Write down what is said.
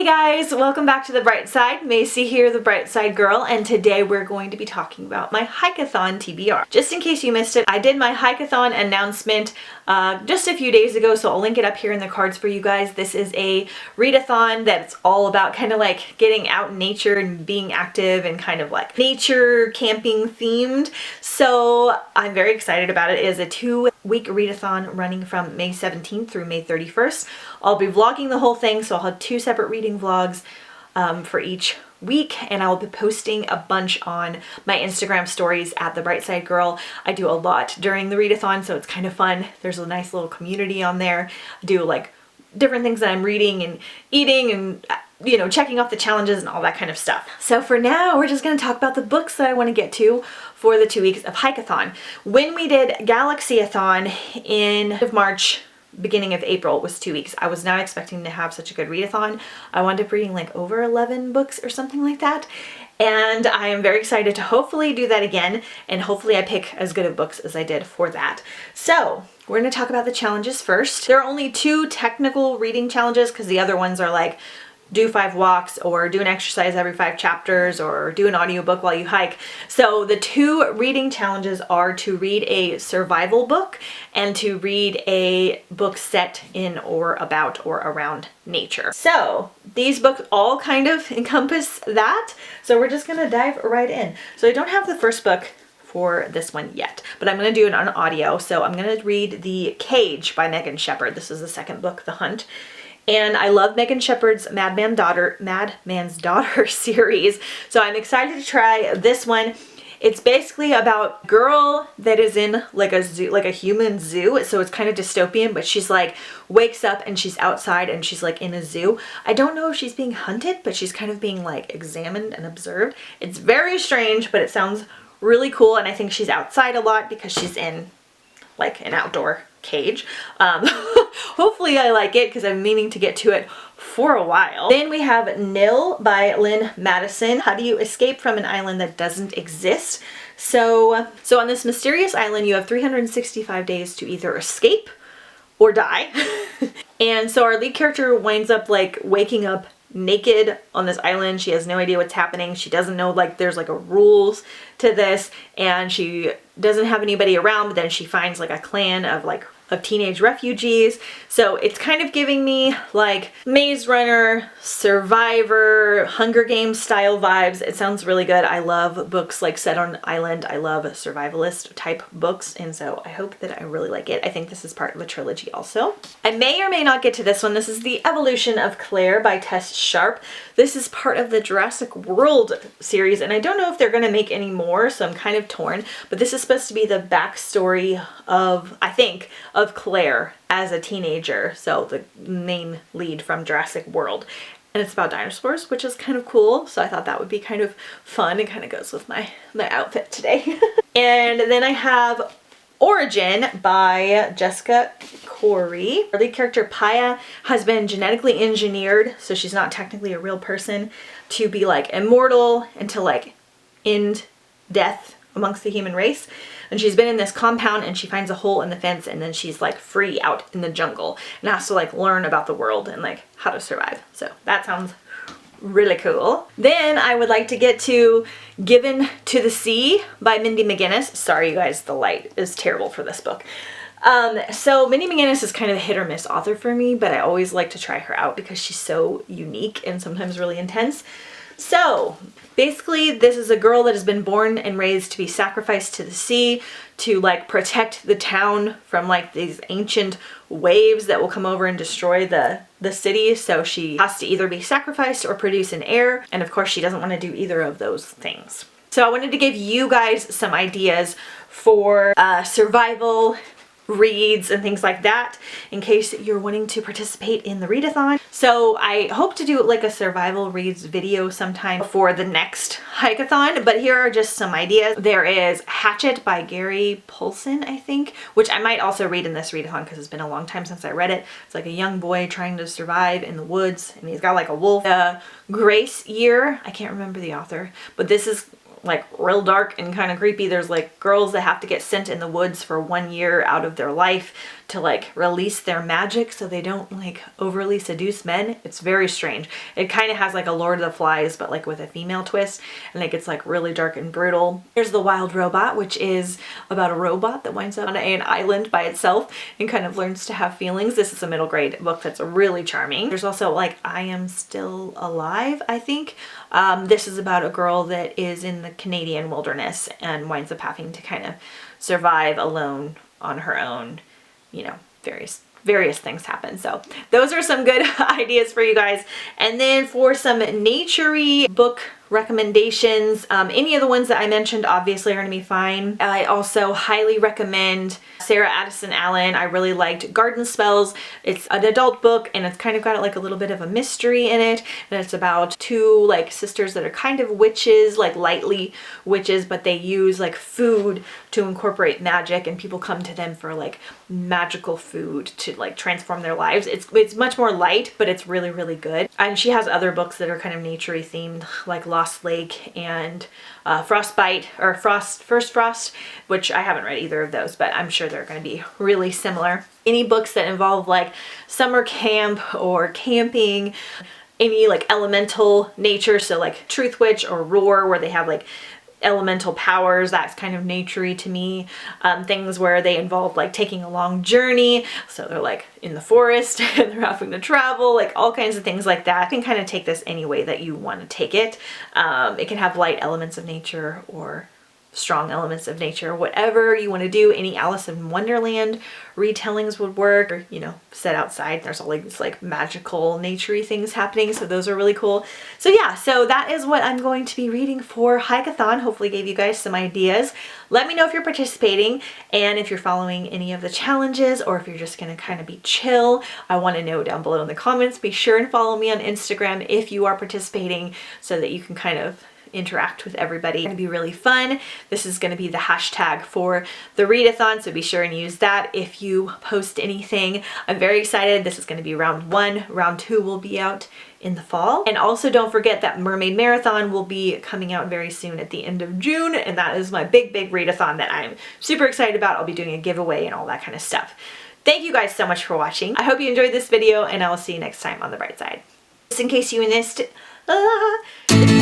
Hey guys, welcome back to The Bright Side. Macy here, the Bright Side Girl, and today we're going to be talking about my Hikeathon TBR. Just in case you missed it, I did my Hikeathon announcement just a few days ago, so I'll link it up here in the cards for you guys. This is a readathon that's all about kind of like getting out in nature and being active and kind of like nature camping themed. So I'm very excited about it. It is a 2-week readathon running from May 17th through May 31st. I'll be vlogging the whole thing, so I'll have 2 separate reading vlogs for each week, and I will be posting a bunch on my Instagram stories at The Bright Side Girl. I do a lot during the readathon, so it's kind of fun. There's a nice little community on there. I do like different things that I'm reading and eating and checking off the challenges and all that kind of stuff. So for now, we're just going to talk about the books that I want to get to for the 2 weeks of Hikeathon. When we did Galaxyathon in March, beginning of April, was 2 weeks. I was not expecting to have such a good readathon. I wound up reading like over 11 books or something like that. And I am very excited to hopefully do that again, and hopefully I pick as good of books as I did for that. So we're going to talk about the challenges first. There are only 2 technical reading challenges because the other ones are like do 5 walks or do an exercise every 5 chapters or do an audiobook while you hike. So the 2 reading challenges are to read a survival book and to read a book set in or about or around nature. So these books all kind of encompass that. So we're just gonna dive right in. So I don't have the first book for this one yet, but I'm going to do it on audio. So I'm going to read The Cage by Megan Shepherd. This is the second book, The Hunt. And I love Megan Shepherd's Madman's Daughter series. So I'm excited to try this one. It's basically about a girl that is in like a zoo, like a human zoo. So it's kind of dystopian, but she's like wakes up and she's outside and she's like in a zoo. I don't know if she's being hunted, but she's kind of being like examined and observed. It's very strange, but it sounds really cool. And I think she's outside a lot because she's in like an outdoor cage. Hopefully I like it because I'm meaning to get to it for a while. Then we have Nil by Lynn Madison. How do you escape from an island that doesn't exist? So on this mysterious island, you have 365 days to either escape or die. And so our lead character winds up like waking up naked on this island. She has no idea what's happening. She doesn't know like there's like a rules to this, and she doesn't have anybody around, but then she finds like a clan of teenage refugees. So it's kind of giving me like Maze Runner, Survivor, Hunger Games style vibes. It sounds really good. I love books like set on an island. I love survivalist type books, and so I hope that I really like it. I think this is part of a trilogy also. I may or may not get to this one. This is The Evolution of Claire by Tess Sharp. This is part of the Jurassic World series, and I don't know if they're going to make any more, so I'm kind of torn. But this is supposed to be the backstory of, I think, of Claire as a teenager, so the main lead from Jurassic World. And it's about dinosaurs, which is kind of cool, so I thought that would be kind of fun and kind of goes with my outfit today. And then I have Origin by Jessica Corey. Our lead character, Paya, has been genetically engineered, so she's not technically a real person, to be like immortal and to like end death amongst the human race. And she's been in this compound and she finds a hole in the fence, and then she's like free out in the jungle and has to like learn about the world and like how to survive. So that sounds really cool. Then I would like to get to Given to the Sea by Mindy McGinnis. Sorry you guys, the light is terrible for this book. So Mindy McGinnis is kind of a hit or miss author for me, but I always like to try her out because she's so unique and sometimes really intense. So basically this is a girl that has been born and raised to be sacrificed to the sea to like protect the town from like these ancient waves that will come over and destroy the city. So she has to either be sacrificed or produce an heir, and of course she doesn't want to do either of those things. So I wanted to give you guys some ideas for survival reads and things like that in case you're wanting to participate in the readathon. So I hope to do like a survival reads video sometime for the next Hikeathon, but here are just some ideas. There is Hatchet by Gary Paulson, I think, which I might also read in this readathon because it's been a long time since I read it. It's like a young boy trying to survive in the woods, and he's got like a wolf. Grace Year, I can't remember the author, but this is like real dark and kind of creepy. There's like girls that have to get sent in the woods for 1 year out of their life to like release their magic so they don't like overly seduce men. It's very strange. It kind of has like a Lord of the Flies but like with a female twist, and it gets like really dark and brutal. There's The Wild Robot, which is about a robot that winds up on an island by itself and kind of learns to have feelings. This is a middle grade book that's really charming. There's also like I Am Still Alive, I think. This is about a girl that is in the Canadian wilderness and winds up having to kind of survive alone on her own. You know, various things happen. So those are some good ideas for you guys. And then for some nature-y book recommendations, any of the ones that I mentioned obviously are going to be fine. I also highly recommend Sarah Addison Allen. I really liked Garden Spells. It's an adult book and it's kind of got like a little bit of a mystery in it, and it's about two like sisters that are kind of witches, like lightly witches, but they use like food to incorporate magic, and people come to them for like magical food to like transform their lives. It's much more light, but it's really, really good. And she has other books that are kind of nature-y themed, like Lost Lake and Frostbite, or First Frost, which I haven't read either of those, but I'm sure they're going to be really similar. Any books that involve like summer camp or camping, any like elemental nature, so like Truth Witch or Roar, where they have like elemental powers, that's kind of nature-y to me. Things where they involve like taking a long journey, so they're like in the forest and they're having to travel, like all kinds of things like that. You can kind of take this any way that you want to take it. It can have light elements of nature or strong elements of nature, whatever you want to do. Any Alice in Wonderland retellings would work, or, you know, set outside. There's all these like magical nature-y things happening, so those are really cool. So yeah, so that is what I'm going to be reading for Hikeathon. Hopefully gave you guys some ideas. Let me know if you're participating and if you're following any of the challenges, or if you're just going to kind of be chill. I want to know down below in the comments. Be sure and follow me on Instagram if you are participating, so that you can kind of interact with everybody. It's going to be really fun. This is going to be the hashtag for the readathon, so be sure and use that if you post anything. I'm very excited. This is going to be round 1. Round 2 will be out in the fall. And also don't forget that Mermaid Marathon will be coming out very soon at the end of June, and that is my big readathon that I'm super excited about. I'll be doing a giveaway and all that kind of stuff. Thank you guys so much for watching. I hope you enjoyed this video, and I will see you next time on The Bright Side. Just in case you missed it,